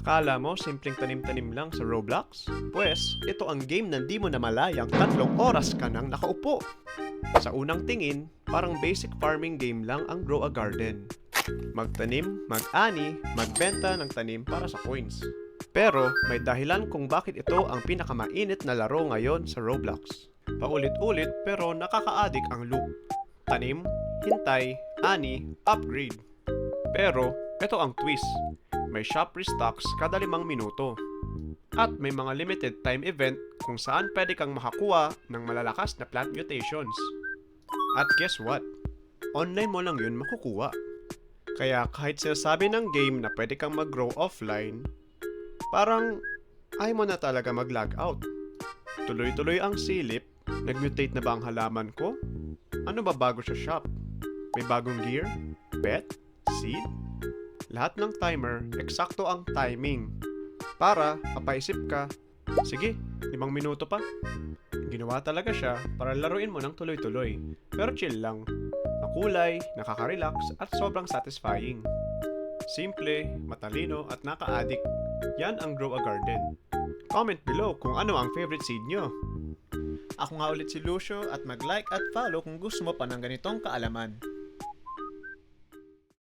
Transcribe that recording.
Akala mo simpleng tanim-tanim lang sa Roblox? Pwes, ito ang game na di mo namalayang 3 oras ka nang nakaupo. Sa unang tingin, parang basic farming game lang ang Grow a Garden. Magtanim, mag-ani, magbenta ng tanim para sa coins. Pero may dahilan kung bakit ito ang pinakamainit na laro ngayon sa Roblox. Paulit-ulit pero nakaka-addict ang loop. Tanim, hintay, ani, upgrade. Pero ito ang twist. May shop restocks kada 5 minuto. At may mga limited time event kung saan pwede kang makakuha ng malalakas na plant mutations. At guess what? Online mo lang yun makukuha. Kaya kahit sinasabi ng game na pwede kang mag-grow offline, parang ayaw mo na talaga mag-log out. Tuloy-tuloy ang silip. Nag-mutate na ba ang halaman ko? Ano ba bago sa shop? May bagong gear? Pet? Seed? Lahat ng timer, eksakto ang timing. Para mapaisip ka, sige, 5 minuto pa. Ginawa talaga siya para laruin mo ng tuloy-tuloy. Pero chill lang. Makulay, nakaka-relax at sobrang satisfying. Simple, matalino at naka-addict. Yan ang Grow a Garden. Comment below kung ano ang favorite seed nyo. Ako nga ulit si Lucio at mag-like at follow kung gusto mo pa ng ganitong kaalaman.